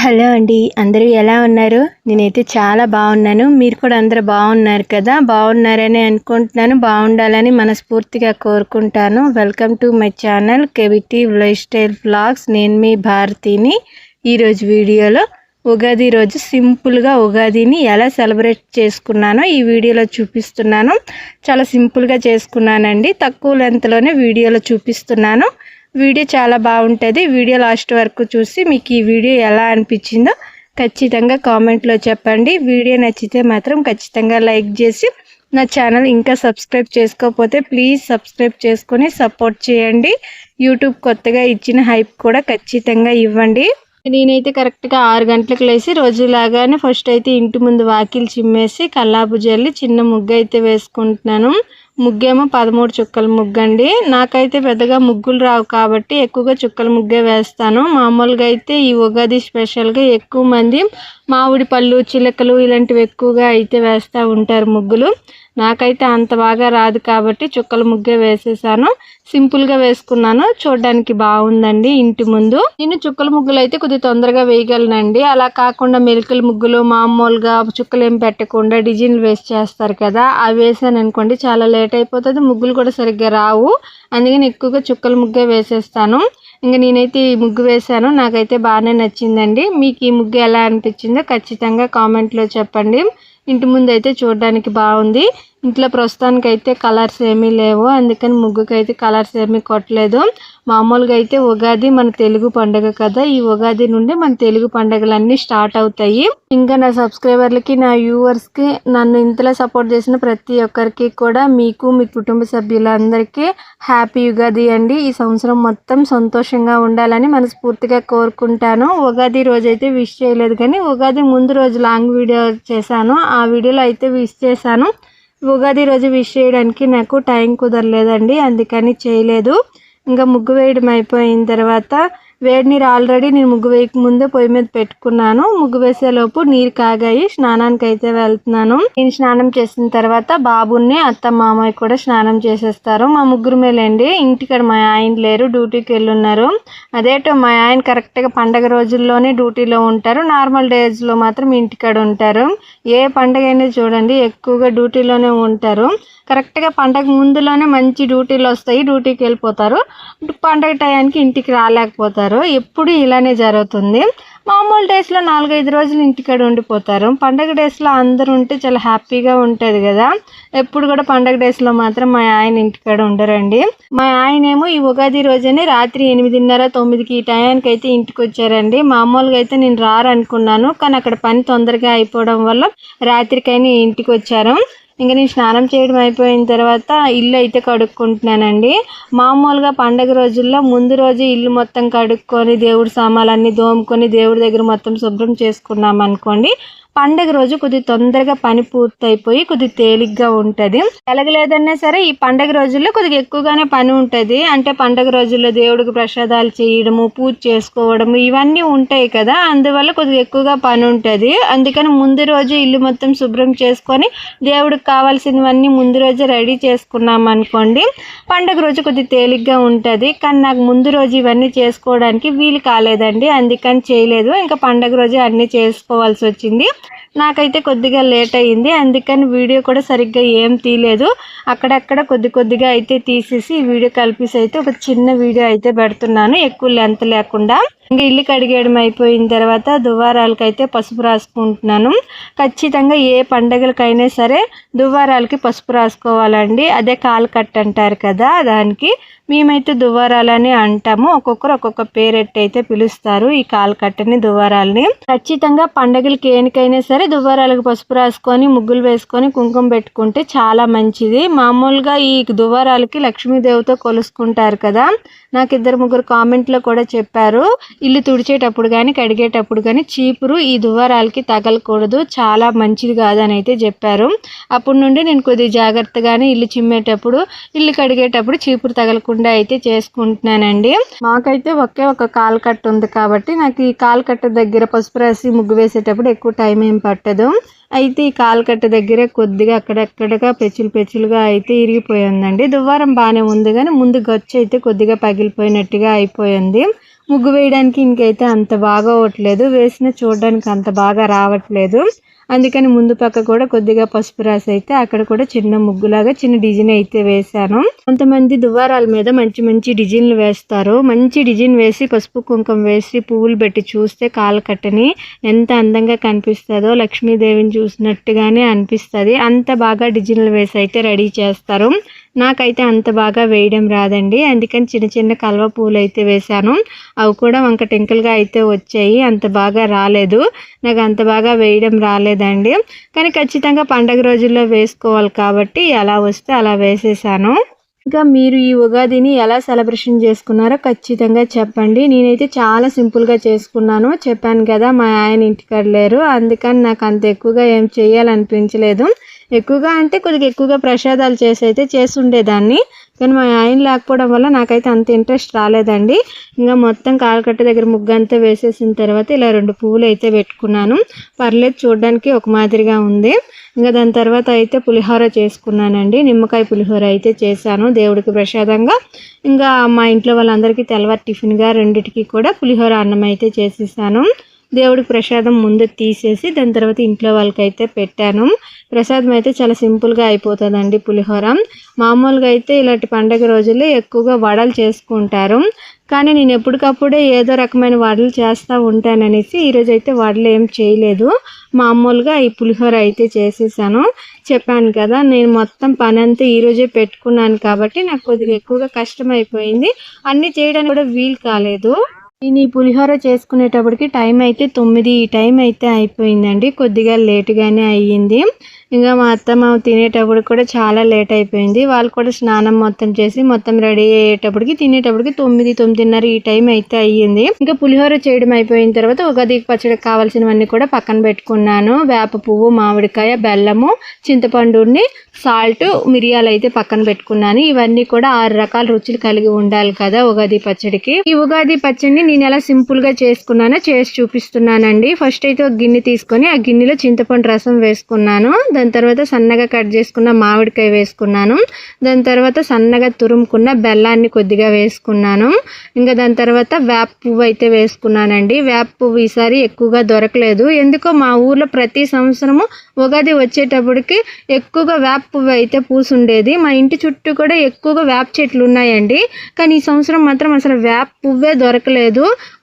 Hello అండి. అందరూ ఎలా ఉన్నారు? నేనైతే చాలా బాగున్నాను. మీరు కూడా అందరూ బాగున్నారు కదా? బాగున్నారని అనుకుంటున్నాను. బాగుండాలని మనస్ఫూర్తిగా కోరుకుంటాను. వెల్కమ్ టు మై ఛానల్ కేవిటీ లైఫ్ స్టైల్ వ్లాగ్స్. నేను మీ భారతిని. ఈరోజు వీడియోలో ఉగాది రోజు సింపుల్గా ఉగాదిని ఎలా సెలబ్రేట్ చేసుకున్నానో ఈ వీడియోలో చూపిస్తున్నాను. చాలా సింపుల్గా చేసుకున్నానండి. తక్కువ లెంత్లోనే వీడియోలో చూపిస్తున్నాను. వీడియో చాలా బాగుంటుంది. వీడియో లాస్ట్ వరకు చూసి మీకు ఈ వీడియో ఎలా అనిపించిందో ఖచ్చితంగా కామెంట్లో చెప్పండి. వీడియో నచ్చితే మాత్రం ఖచ్చితంగా లైక్ చేసి నా ఛానల్ ఇంకా సబ్స్క్రైబ్ చేసుకోకపోతే ప్లీజ్ సబ్స్క్రైబ్ చేసుకొని సపోర్ట్ చేయండి. యూట్యూబ్ కొత్తగా ఇచ్చిన హైప్ కూడా ఖచ్చితంగా ఇవ్వండి. నేనైతే కరెక్ట్గా 6 గంటలకు లేచి రోజులాగానే ఫస్ట్ అయితే ఇంటి ముందు వాకిలు చిమ్మేసి కల్లాపు జల్లి చిన్న ముగ్గు అయితే వేసుకుంటున్నాను. ముగ్గేమో 13 చుక్కల ముగ్గండి. నాకైతే పెద్దగా ముగ్గులు రావు కాబట్టి ఎక్కువగా చుక్కల ముగ్గే వేస్తాను. మామూలుగా అయితే ఈ ఉగాది స్పెషల్గా ఎక్కువ మంది మామిడి పళ్ళు చిలకలు ఇలాంటివి ఎక్కువగా అయితే వేస్తూ ఉంటారు ముగ్గులు. నాకైతే అంత బాగా రాదు కాబట్టి చుక్కల ముగ్గే వేసేసాను. సింపుల్గా వేసుకున్నాను. చూడడానికి బాగుందండి. ఇంటి ముందు నేను చుక్కల ముగ్గులు అయితే కొద్దిగా తొందరగా వేయగలనండి. అలా కాకుండా మెలికల ముగ్గులు మామూలుగా చుక్కలు ఏం పెట్టకుండా డిజైన్లు వేసి చేస్తారు కదా, అవి వేసాను అనుకోండి చాలా లేట్ అయిపోతుంది. ముగ్గులు కూడా సరిగ్గా రావు. అందుకని ఎక్కువగా చుక్కల ముగ్గే వేసేస్తాను. ఇంకా నేనైతే ఈ ముగ్గు వేసాను. నాకైతే బాగానే నచ్చిందండి. మీకు ఈ ముగ్గు ఎలా అనిపించిందో ఖచ్చితంగా కామెంట్లో చెప్పండి. ఇంటి ముందు అయితే చూడడానికి బాగుంది. ఇంట్లో ప్రస్తుతానికి అయితే కలర్స్ ఏమీ లేవు, అందుకని ముగ్గుకి అయితే కలర్స్ ఏమీ కొట్టలేదు. మామూలుగా అయితే ఉగాది మన తెలుగు పండుగ కదా, ఈ ఉగాది నుండి మన తెలుగు పండుగలన్నీ స్టార్ట్ అవుతాయి. ఇంకా నా సబ్స్క్రైబర్లకి నా వ్యూవర్స్కి నన్ను ఇంతలో సపోర్ట్ చేసిన ప్రతి ఒక్కరికి కూడా మీకు మీ కుటుంబ సభ్యులందరికీ హ్యాపీ ఉగాది అండి. ఈ సంవత్సరం మొత్తం సంతోషంగా ఉండాలని మనస్ఫూర్తిగా కోరుకుంటాను. ఉగాది రోజు అయితే విష్ చేయలేదు కానీ ఉగాది ముందు రోజు లాంగ్ వీడియో చేశాను. ఆ వీడియోలో అయితే విష్ చేశాను. ఉగాది రోజు విష్ చేయడానికి నాకు టైం కుదరలేదండి, అందుకని చేయలేదు. ఇంకా ముగ్గు వేయడం అయిపోయిన తర్వాత వేడి నీరు ఆల్రెడీ నేను ముగ్గు వేయక ముందే పొయ్యి మీద పెట్టుకున్నాను. ముగ్గు వేసేలోపు నీరు కాగాయి. స్నానానికి అయితే వెళ్తున్నాను. నేను స్నానం చేసిన తర్వాత బాబుని అత్త మామయ్య కూడా స్నానం చేసేస్తారు. మా ముగ్గురు మేలండి. ఇంటికాడ మా ఆయన లేరు, డ్యూటీకి వెళ్ళున్నారు. అదేటో మా ఆయన కరెక్ట్గా పండగ రోజుల్లోనే డ్యూటీలో ఉంటారు. నార్మల్ డేస్లో మాత్రం ఇంటికాడ ఉంటారు. ఏ పండగ అయినా చూడండి ఎక్కువగా డ్యూటీలోనే ఉంటారు. కరెక్ట్గా పండగ ముందులోనే మంచి డ్యూటీలు వస్తాయి, డ్యూటీకి వెళ్ళిపోతారు. పండగ టయానికి ఇంటికి రాలేకపోతారు. ఎప్పుడు ఇలానే జరుగుతుంది. మామూలు డేస్లో 4-5 రోజులు ఇంటికాడ ఉండిపోతారు. పండగ డేస్లో అందరూ ఉంటే చాలా హ్యాపీగా ఉంటుంది కదా. ఎప్పుడు కూడా పండగ డేస్లో మాత్రం మా ఆయన ఇంటికాడ ఉండరండి. మా ఆయనేమో ఈ ఉగాది రోజునే రాత్రి 8:30-9కి ఈ టయానికి అయితే ఇంటికి వచ్చారండి. మామూలుగా అయితే నేను రారనుకున్నాను, కానీ అక్కడ పని తొందరగా అయిపోవడం వల్ల రాత్రికైనా ఇంటికి వచ్చారు. ఇంకా నేను స్నానం చేయడం అయిపోయిన తర్వాత ఇల్లు అయితే కడుక్కుంటున్నానండి. మామూలుగా పండగ రోజుల్లో ముందు రోజు ఇల్లు మొత్తం కడుక్కొని దేవుడి సామాన్లన్నీ దోముకొని దేవుడి దగ్గర మొత్తం శుభ్రం చేసుకున్నాం అనుకోండి, పండగ రోజు కొద్దిగా తొందరగా పని పూర్తయిపోయి కొద్దిగా తేలిగ్గా ఉంటుంది. ఎలాగలేదన్నా సరే ఈ పండగ రోజుల్లో కొద్దిగా ఎక్కువగానే పని ఉంటుంది. అంటే పండగ రోజుల్లో దేవుడికి ప్రసాదాలు చేయడము, పూజ చేసుకోవడము ఇవన్నీ ఉంటాయి కదా, అందువల్ల కొద్దిగా ఎక్కువగా పని ఉంటుంది. అందుకని ముందు రోజు ఇల్లు మొత్తం శుభ్రం చేసుకొని దేవుడికి కావాల్సినవన్నీ ముందు రోజు రెడీ చేసుకున్నాం అనుకోండి, పండగ రోజు కొద్దిగా తేలిగ్గా ఉంటుంది. కానీ నాకు ముందు రోజు ఇవన్నీ చేసుకోవడానికి వీలు కాలేదండి, అందుకని చేయలేదు. ఇంకా పండగ రోజు అన్నీ చేసుకోవాల్సి వచ్చింది. నాకైతే కొద్దిగా లేట్ అయ్యింది, అందుకని వీడియో కూడా సరిగ్గా ఏం తీయలేదు. అక్కడక్కడ కొద్దిగా అయితే తీసేసి వీడియో కలిపేసి అయితే ఒక చిన్న వీడియో అయితే పెడుతున్నాను, ఎక్కువ లెంత్ లేకుండా. ఇంకా ఇల్లు కడిగేయడం అయిపోయిన తర్వాత దువ్వారాలకి అయితే పసుపు రాసుకుంటున్నాను. ఖచ్చితంగా ఏ పండగలకైనా సరే దువ్వారాలకి పసుపు రాసుకోవాలండి. అదే కాలకట్ట అంటారు కదా, దానికి మేమైతే దువ్వారాలని అంటాము. ఒక్కొక్కరు ఒక్కొక్క పేరెట్టి అయితే పిలుస్తారు ఈ కాలకట్టని, దువ్వారాలని. ఖచ్చితంగా పండగలకి ఏనికైనా సరే దువ్వారాలకు పసుపు రాసుకొని ముగ్గులు వేసుకొని కుంకుమ పెట్టుకుంటే చాలా మంచిది. మామూలుగా ఈ దువ్వారాలకి లక్ష్మీదేవితో కొలుసుకుంటారు కదా. నాకు 2-3 కామెంట్లో కూడా చెప్పారు, ఇల్లు తుడిచేటప్పుడు కానీ కడిగేటప్పుడు కానీ చీపురు ఈ దువ్వారాలకి తగలకూడదు, చాలా మంచిది కాదని అయితే చెప్పారు. అప్పటి నుండి నేను కొద్దిగా జాగ్రత్తగానే ఇల్లు చిమ్మేటప్పుడు ఇల్లు కడిగేటప్పుడు చీపురు తగలకుండా అయితే చేసుకుంటున్నానండి. మాకైతే ఒకే ఒక కాలకట్ట ఉంది కాబట్టి నాకు ఈ కాలకట్ట దగ్గర పసుపు రాసి ముగ్గు వేసేటప్పుడు ఎక్కువ టైం ఏం పట్టదు. అయితే ఈ కాలకట్ట దగ్గర కొద్దిగా అక్కడక్కడగా పెచ్చులుగా అయితే ఇరిగిపోయిందండి. దువ్వారం బాగానే ఉంది కానీ ముందు గచ్చు అయితే కొద్దిగా పగిలిపోయినట్టుగా అయిపోయింది. ముగ్గు వేయడానికి ఇంకైతే అంత బాగా అవ్వట్లేదు, వేసిన చూడడానికి అంత బాగా రావట్లేదు. అందుకని ముందు పక్క కూడా కొద్దిగా పసుపు రాసి అయితే అక్కడ కూడా చిన్న ముగ్గులాగా చిన్న డిజైన్ అయితే వేశాను. కొంతమంది దువారాల మీద మంచి మంచి డిజైన్లు వేస్తారు. మంచి డిజైన్ వేసి పసుపు కుంకుమ వేసి పువ్వులు పెట్టి చూస్తే కాలు కట్టని ఎంత అందంగా కనిపిస్తుందో, లక్ష్మీదేవిని చూసినట్టుగానే అనిపిస్తుంది. అంత బాగా డిజైన్లు వేసి అయితే రెడీ చేస్తారు. నాకైతే అంత బాగా వేయడం రాదండి, అందుకని చిన్న చిన్న కల్వ పూలు అయితే వేశాను. అవి కూడా వంక టెంకలుగా అయితే వచ్చాయి, అంత బాగా రాలేదు. నాకు అంత బాగా వేయడం రాలేదండి, కానీ ఖచ్చితంగా పండగ రోజుల్లో వేసుకోవాలి కాబట్టి ఎలా వస్తే అలా వేసేసాను. ఇంకా మీరు ఈ ఉగాదిని ఎలా సెలబ్రేషన్ చేసుకున్నారో ఖచ్చితంగా చెప్పండి. నేనైతే చాలా సింపుల్గా చేసుకున్నాను. చెప్పాను కదా మా ఆయన ఇంటికాడ లేరు, అందుకని నాకు అంత ఎక్కువగా ఏం చేయాలనిపించలేదు. ఎక్కువగా అంటే కొద్దిగా ఎక్కువగా ప్రసాదాలు చేసి ఉండేదాన్ని, కానీ మా ఆయన లేకపోవడం వల్ల నాకైతే అంత ఇంట్రెస్ట్ రాలేదండి. ఇంకా మొత్తం కాలకట్ట దగ్గర ముగ్గు అంతా వేసేసిన తర్వాత ఇలా 2 పువ్వులు అయితే పెట్టుకున్నాను. పర్లేదు, చూడడానికి ఒక మాదిరిగా ఉంది. ఇంకా దాని తర్వాత అయితే పులిహోర చేసుకున్నానండి. నిమ్మకాయ పులిహోర అయితే చేశాను దేవుడికి ప్రసాదంగా. ఇంకా మా ఇంట్లో వాళ్ళందరికీ తెల్లవారు టిఫిన్గా 2టికి కూడా పులిహోర అన్నం అయితే చేసేసాను. దేవుడికి ప్రసాదం ముందు తీసేసి దాని తర్వాత ఇంట్లో వాళ్ళకైతే పెట్టాను. ప్రసాదం అయితే చాలా సింపుల్గా అయిపోతుందండి పులిహోర. మామూలుగా అయితే ఇలాంటి పండగ రోజుల్లో ఎక్కువగా వడలు చేసుకుంటారు, కానీ నేను ఎప్పటికప్పుడే ఏదో రకమైన వడలు చేస్తూ ఉంటాననేసి ఈరోజు అయితే వడలు ఏం చేయలేదు. మామూలుగా ఈ పులిహోర అయితే చేసేసాను. చెప్పాను కదా, నేను మొత్తం పని అంతా ఈరోజే పెట్టుకున్నాను కాబట్టి నాకు కొద్దిగా ఎక్కువగా కష్టం అయిపోయింది. అన్నీ చేయడానికి కూడా వీలు కాలేదు. నేను ఈ పులిహోర చేసుకునేటప్పటికి టైం అయితే 9 ఈ టైం అయితే అయిపోయిందండి. కొద్దిగా లేటుగానే అయ్యింది. ఇంకా మా అత్తమ్మ తినేటప్పుడు కూడా చాలా లేట్ అయిపోయింది. వాళ్ళు కూడా స్నానం మొత్తం చేసి మొత్తం రెడీ అయ్యేటప్పటికి తినేటప్పటికి 9, 9:30 ఈ టైం అయితే అయ్యింది. ఇంకా పులిహోర చేయడం అయిపోయిన తర్వాత ఉగాది పచ్చడికి కావాల్సినవన్నీ కూడా పక్కన పెట్టుకున్నాను. వేప పువ్వు, మామిడికాయ, బెల్లము, చింతపండుని, సాల్ట్, మిరియాలు అయితే పక్కన పెట్టుకున్నాను. ఇవన్నీ కూడా 6 రకాల రుచులు కలిగి ఉండాలి కదా ఉగాది పచ్చడికి. ఈ ఉగాది పచ్చడిని నేను ఎలా సింపుల్ గా చేసుకున్నానో చేసి చూపిస్తున్నానండి. ఫస్ట్ అయితే ఒక గిన్నె తీసుకొని ఆ గిన్నెలో చింతపండు రసం వేసుకున్నాను. దాని తర్వాత సన్నగా కట్ చేసుకున్న మామిడికాయ వేసుకున్నాను. దాని తర్వాత సన్నగా తురుముకున్న బెల్లాన్ని కొద్దిగా వేసుకున్నాను. ఇంకా దాని తర్వాత వేప పువ్వు అయితే వేసుకున్నానండి. వేప పువ్వు ఈసారి ఎక్కువగా దొరకలేదు. ఎందుకో మా ఊర్లో ప్రతి సంవత్సరము ఉగాది వచ్చేటప్పటికి ఎక్కువగా వేప పువ్వు అయితే పూసుండేది. మా ఇంటి చుట్టూ కూడా ఎక్కువగా వేప చెట్లు ఉన్నాయండి, కానీ ఈ సంవత్సరం మాత్రం అసలు వేప పువ్వే దొరకలేదు.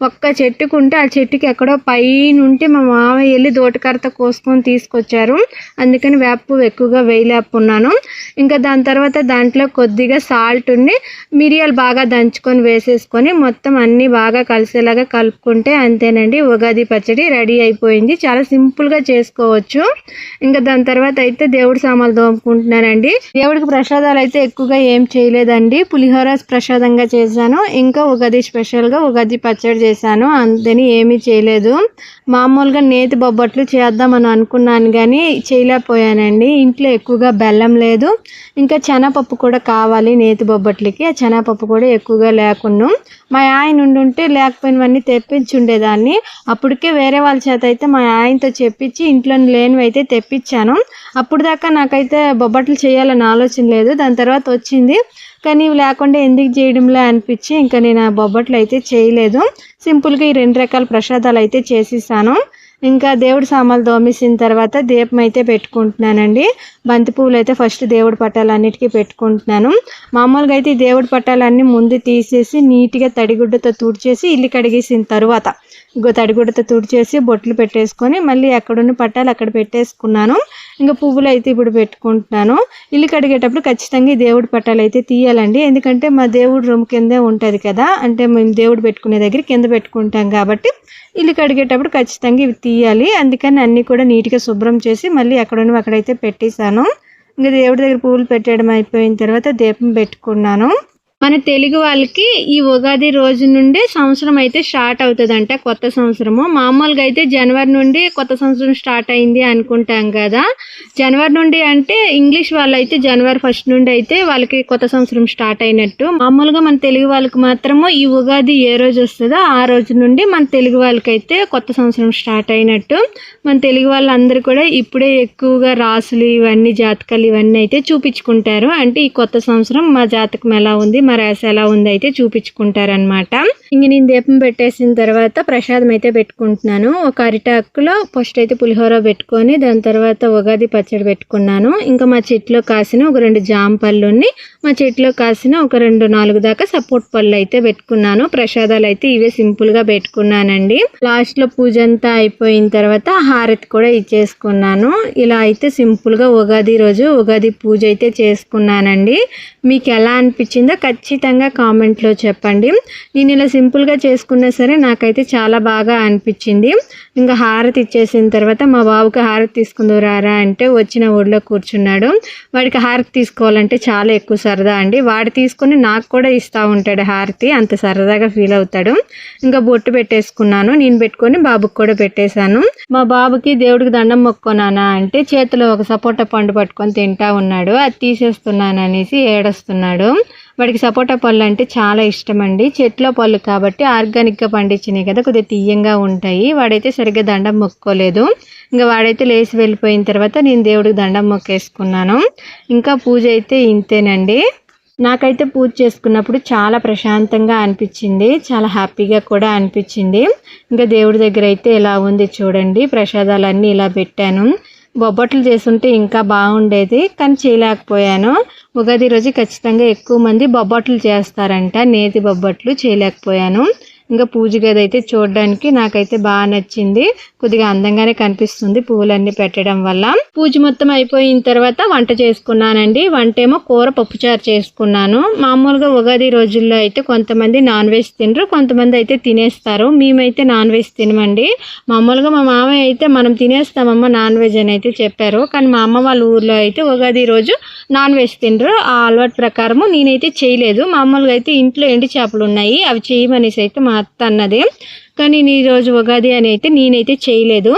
ఒక్క చెట్టుకుంటే ఆ చెట్టుకి ఎక్కడో పైనుంటే మా మామయ్య వెళ్ళి దోటకరత కోసుకొని తీసుకొచ్చారు. అందుకని వేప పువ్వు ఎక్కువగా వేయలేకున్నాను. ఇంకా దాని తర్వాత దాంట్లో కొద్దిగా సాల్ట్ ఉండి మిరియాలు బాగా దంచుకొని వేసేసుకొని మొత్తం అన్నీ బాగా కలిసేలాగా కలుపుకుంటే అంతేనండి, ఉగాది పచ్చడి రెడీ అయిపోయింది. చాలా సింపుల్గా చేసుకోవచ్చు. ఇంకా దాని తర్వాత అయితే దేవుడి సామాన్లు తోముకుంటున్నానండి. దేవుడికి ప్రసాదాలు అయితే ఎక్కువగా ఏం చేయలేదండి. పులిహోర ప్రసాదంగా చేశాను, ఇంకా ఉగాది స్పెషల్గా ఉగాది పచ్చడి చేశాను, అంతని ఏమీ చేయలేదు. మామూలుగా నేతి బొబ్బట్లు చేద్దామని అనుకున్నాను కానీ చేయలేకపోయానండి. ఇంట్లో ఎక్కువగా బెల్లం లేదు, ఇంకా శనగపప్పు కూడా కావాలి నేతి బొబ్బట్లకి. ఆ శనగపప్పు కూడా ఎక్కువగా లేకుండా మా ఆయన ఉండుంటే లేకపోయినవన్నీ తెప్పించి ఉండేదాన్ని. అప్పటికే వేరే వాళ్ళ చేత అయితే మా ఆయనతో చెప్పించి ఇంట్లో లేనివి అయితే తెప్పించాను. అప్పుడు దాకా నాకైతే బొబ్బట్లు చేయాలని ఆలోచన లేదు. దాని తర్వాత వచ్చింది, కానీ ఇవి లేకుండా ఎందుకు చేయడంలే అనిపించి ఇంకా నేను ఆ బొబ్బట్లు అయితే చేయలేదు. సింపుల్గా ఈ 2 రకాల ప్రసాదాలు అయితే చేసేసాను. ఇంకా దేవుడి సామాన్లు దోమేసిన తర్వాత దీపం అయితే పెట్టుకుంటున్నానండి. బంతి పువ్వులు అయితే ఫస్ట్ దేవుడి పట్టాలన్నిటికీ పెట్టుకుంటున్నాను. మామూలుగా అయితే ఈ దేవుడి పట్టాలన్నీ ముందు తీసేసి నీట్గా తడిగుడ్డతో తుడిచేసి ఇల్లు కడిగేసిన తర్వాత తడిగుడ్డతో తుడిచేసి బొట్లు పెట్టేసుకొని మళ్ళీ ఎక్కడున్న పట్టాలు అక్కడ పెట్టేసుకున్నాను. ఇంకా పువ్వులు అయితే ఇప్పుడు పెట్టుకుంటున్నాను. ఇల్లు కడిగేటప్పుడు ఖచ్చితంగా ఈ దేవుడి పట్టాలు అయితే తీయాలండి, ఎందుకంటే మా దేవుడి రూమ్ కిందే ఉంటుంది కదా, అంటే మేము దేవుడు పెట్టుకునే దగ్గర కింద పెట్టుకుంటాం కాబట్టి ఇల్లు కడిగేటప్పుడు ఖచ్చితంగా ఇవి తీయాలి. అందుకని అన్నీ కూడా నీట్గా శుభ్రం చేసి మళ్ళీ ఎక్కడున్న అక్కడైతే పెట్టేశాను. ఇంకా దేవుడి దగ్గర పువ్వులు పెట్టడం అయిపోయిన తర్వాత దీపం పెట్టుకున్నాను. మన తెలుగు వాళ్ళకి ఈ ఉగాది రోజు నుండి సంవత్సరం అయితే స్టార్ట్ అవుతుందంట, కొత్త సంవత్సరము. మామూలుగా అయితే జనవరి నుండి కొత్త సంవత్సరం స్టార్ట్ అయింది అనుకుంటాం కదా. జనవరి నుండి అంటే ఇంగ్లీష్ వాళ్ళు అయితే జనవరి 1 నుండి అయితే వాళ్ళకి కొత్త సంవత్సరం స్టార్ట్ అయినట్టు. మామూలుగా మన తెలుగు వాళ్ళకి మాత్రము ఈ ఉగాది ఏ రోజు వస్తుందో ఆ రోజు నుండి మన తెలుగు వాళ్ళకైతే కొత్త సంవత్సరం స్టార్ట్ అయినట్టు. మన తెలుగు వాళ్ళందరూ కూడా ఇప్పుడే ఎక్కువగా రాసులు ఇవన్నీ జాతకాలు ఇవన్నీ అయితే చూపించుకుంటారు. అంటే ఈ కొత్త సంవత్సరం మా జాతకం ఎలా ఉంది, మా రాశి ఎలా ఉంది అయితే చూపించుకుంటారనమాట. ఇంక నేను దీపం పెట్టేసిన తర్వాత ప్రసాదం అయితే పెట్టుకుంటున్నాను. ఒక అరిటాకులో ఫస్ట్ అయితే పులిహోర పెట్టుకొని దాని తర్వాత ఉగాది పచ్చడి పెట్టుకున్నాను. ఇంకా మా చెట్లో కాసిన ఒక 2 జామ పళ్ళుని, మా చెట్లో కాసిన ఒక 2-4 దాకా సపోర్ట్ పళ్ళు అయితే పెట్టుకున్నాను. ప్రసాదాలు అయితే ఇవే సింపుల్గా పెట్టుకున్నానండి. లాస్ట్లో పూజ అంతా అయిపోయిన తర్వాత హారతి కూడా ఇచ్చేసుకున్నాను. ఇలా అయితే సింపుల్గా ఉగాది రోజు ఉగాది పూజ అయితే చేసుకున్నానండి. మీకు ఎలా అనిపించిందో ఖచ్చితంగా కామెంట్లో చెప్పండి. నేను ఇలా సింపుల్గా చేసుకున్నా సరే నాకైతే చాలా బాగా అనిపించింది. ఇంకా హారతి ఇచ్చేసిన తర్వాత మా బాబుకి హారతి తీసుకుందో రారా అంటే వచ్చిన ఊళ్ళో కూర్చున్నాడు. వాడికి హారతి తీసుకోవాలంటే చాలా ఎక్కువ సరదా అండి. వాడు తీసుకుని నాకు కూడా ఇస్తూ ఉంటాడు హారతి, అంత సరదాగా ఫీల్ అవుతాడు. ఇంకా బొట్టు పెట్టేసుకున్నాను, నేను పెట్టుకొని బాబుకి కూడా పెట్టేశాను. మా బాబుకి దేవుడికి దండం మొక్కున్నానా అంటే చేతిలో ఒక సపోటా పండు పట్టుకొని తింటా ఉన్నాడు. అది తీసేస్తున్నాను అనేసి ఏడుస్తున్నాడు. వాడికి సపోటా పళ్ళు అంటే చాలా ఇష్టం అండి. చెట్లో పళ్ళు కాబట్టి ఆర్గానిక్గా పండించినాయి కదా, కొద్దిగా తీయంగా ఉంటాయి. వాడైతే సరిగ్గా దండం మొక్కోలేదు. ఇంకా వాడైతే లేచి వెళ్ళిపోయిన తర్వాత నేను దేవుడికి దండం మొక్కేసుకున్నాను. ఇంకా పూజ అయితే ఇంతేనండి. నాకైతే పూజ చేసుకున్నప్పుడు చాలా ప్రశాంతంగా అనిపించింది, చాలా హ్యాపీగా కూడా అనిపించింది. ఇంకా దేవుడి దగ్గర అయితే ఇలా ఉంది చూడండి, ప్రసాదాలన్నీ ఇలా పెట్టాను. బొబ్బట్లు చేసుంటే ఇంకా బాగుండేది, కానీ చేయలేకపోయాను. ఉగాది రోజు ఖచ్చితంగా ఎక్కువ మంది బొబ్బట్లు చేస్తారంట, నేతి బొబ్బట్లు చేయలేకపోయాను. ఇంకా పూజ గది అయితే చూడడానికి నాకైతే బాగా నచ్చింది, కొద్దిగా అందంగానే కనిపిస్తుంది పువ్వులన్నీ పెట్టడం వల్ల. పూజ మొత్తం అయిపోయిన తర్వాత వంట చేసుకున్నానండి. వంట ఏమో కూర పప్పుచారు చేసుకున్నాను. మామూలుగా ఉగాది రోజుల్లో అయితే కొంతమంది నాన్ వెజ్ తినరు, కొంతమంది అయితే తినేస్తారు. మేమైతే నాన్ వెజ్ తినమండి. మామూలుగా మా మామయ్య అయితే మనం తినేస్తామమ్మ నాన్ వెజ్ అని అయితే చెప్పారు, కానీ మా అమ్మ వాళ్ళ ఊర్లో అయితే ఉగాది రోజు నాన్ వెజ్ తినరు. ఆ అలవాటు ప్రకారము నేనైతే చేయలేదు. మామూలుగా అయితే ఇంట్లో ఎండి చేపలు ఉన్నాయి, అవి చేయమనేసి అయితే మా అత్త అన్నది, కానీ ఈరోజు ఉగాది అని అయితే నేనైతే చేయలేదు.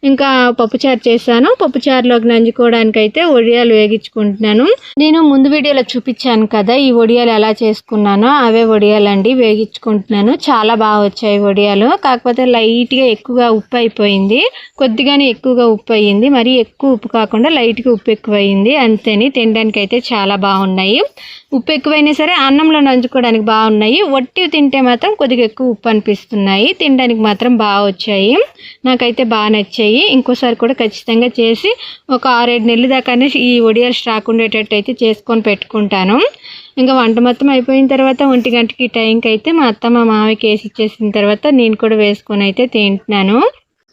ఇంకా పప్పుచారు చేశాను. పప్పుచారులోకి నంచుకోవడానికి అయితే వడియాలు వేగించుకుంటున్నాను. నేను ముందు వీడియోలో చూపించాను కదా ఈ వడియాలు ఎలా చేసుకున్నానో, అవే వడియాలండి వేగించుకుంటున్నాను. చాలా బాగా వచ్చాయి వడియాలు, కాకపోతే లైట్గా ఎక్కువగా ఉప్పు అయిపోయింది, కొద్దిగానే ఎక్కువగా ఉప్పు అయ్యింది. మరీ ఎక్కువ ఉప్పు కాకుండా లైట్గా ఉప్పు ఎక్కువ అయ్యింది అంతేని. తినడానికి అయితే చాలా బాగున్నాయి. ఉప్పు ఎక్కువైనా సరే అన్నంలో నంచుకోవడానికి బాగున్నాయి. వట్టివి తింటే మాత్రం కొద్దిగా ఎక్కువ ఉప్పు అనిపిస్తున్నాయి, తినడానికి మాత్రం బాగా వచ్చాయి. నాకైతే బాగా నచ్చాయి. ఇంకోసారి కూడా ఖచ్చితంగా చేసి ఒక 6-7 నెలల దాకానే ఈ వడియాలు స్టాక్ ఉండేటట్టు అయితే చేసుకొని పెట్టుకుంటాను. ఇంకా వంట మొత్తం అయిపోయిన తర్వాత 1 గంటకి టైంకి అయితే మా అత్త మా మామయ్యకి వేసి ఇచ్చేసిన తర్వాత నేను కూడా వేసుకొని అయితే తింటున్నాను.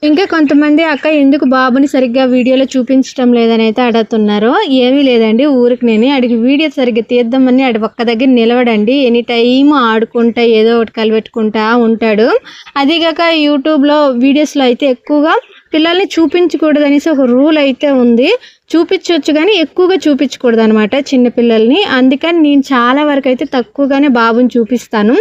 ఇంకా కొంతమంది అక్క ఎందుకు బాబుని సరిగ్గా వీడియోలో చూపించడం లేదని అయితే అడుగుతున్నారు. ఏమీ లేదండి, ఊరికి నేను అడిగి వీడియో సరిగ్గా తీద్దామని ఒక్క దగ్గర నిలవడండి. ఎనీ టైం ఆడుకుంటా ఏదో ఒకటి కలిపెట్టుకుంటా ఉంటాడు. అదిగాక యూట్యూబ్లో వీడియోస్లో అయితే ఎక్కువగా పిల్లల్ని చూపించకూడదు అనేసి ఒక రూల్ అయితే ఉంది. చూపించవచ్చు కానీ ఎక్కువగా చూపించకూడదు అనమాట చిన్నపిల్లల్ని. అందుకని నేను చాలా వరకు అయితే తక్కువగానే బాబుని చూపిస్తాను.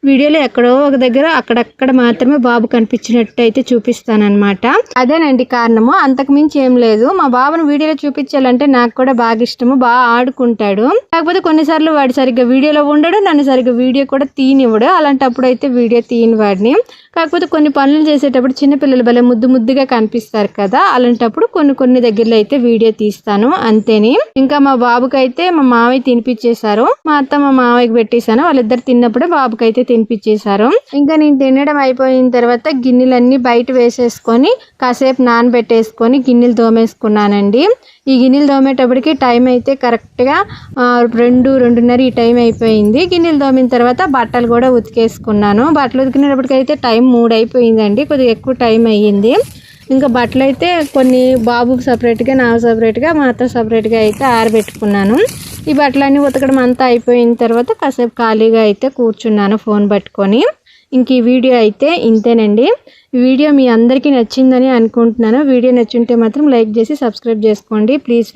వీడియోలో ఎక్కడో ఒక దగ్గర అక్కడక్కడ మాత్రమే బాబు కనిపించినట్టు అయితే చూపిస్తానమాట. అదేనండి కారణము, అంతకు మించి ఏం లేదు. మా బాబుని వీడియోలో చూపించాలంటే నాకు కూడా బాగా ఇష్టము, బాగా ఆడుకుంటాడు. కాకపోతే కొన్నిసార్లు వాడు సరిగ్గా వీడియోలో ఉండడు, నన్ను సరిగ్గా వీడియో కూడా తీనివ్వడు. అలాంటప్పుడు అయితే వీడియో తీయని వాడిని. కాకపోతే కొన్ని పనులు చేసేటప్పుడు చిన్నపిల్లలు భలే ముద్దుగా కనిపిస్తారు కదా, అలాంటప్పుడు కొన్ని దగ్గరలో అయితే వీడియో తీస్తాను అంతేని. ఇంకా మా బాబుకి అయితే మా మావయ్య తినిపించేశారు, మా అత్త మా మావయ్యకి పెట్టేశాను. వాళ్ళిద్దరు తిన్నప్పుడే బాబుకి అయితే తినిపించేశారు. ఇంకా నేను తినడం అయిపోయిన తర్వాత గిన్నెలన్నీ బయట వేసేసుకొని కాసేపు నానబెట్టేసుకొని గిన్నెలు తోమేసుకున్నానండి. ఈ గిన్నెలు తోమేటప్పటికి టైం అయితే కరెక్ట్గా 2-2:30 ఈ టైం అయిపోయింది. గిన్నెలు తోమిన తర్వాత బట్టలు కూడా ఉతికేసుకున్నాను. బట్టలు ఉతికినప్పటికీ అయితే టైం 3 అయిపోయిందండి, కొద్దిగా ఎక్కువ టైం అయ్యింది. ఇంకా బట్టలు అయితే కొన్ని బాబుకి సపరేట్గా, నాకు సపరేట్గా, మా అత్త సపరేట్గా అయితే ఆరబెట్టుకున్నాను. ఈ బట్టలన్నీ ఉతకడం అంతా అయిపోయిన తర్వాత కాసేపు ఖాళీగా అయితే కూర్చున్నాను ఫోన్ పట్టుకొని. ఇంక ఈ వీడియో అయితే ఇంతేనండి. ఈ వీడియో మీ అందరికీ నచ్చిందని అనుకుంటున్నాను. వీడియో నచ్చుంటే మాత్రం లైక్ చేసి సబ్స్క్రైబ్ చేసుకోండి ప్లీజ్.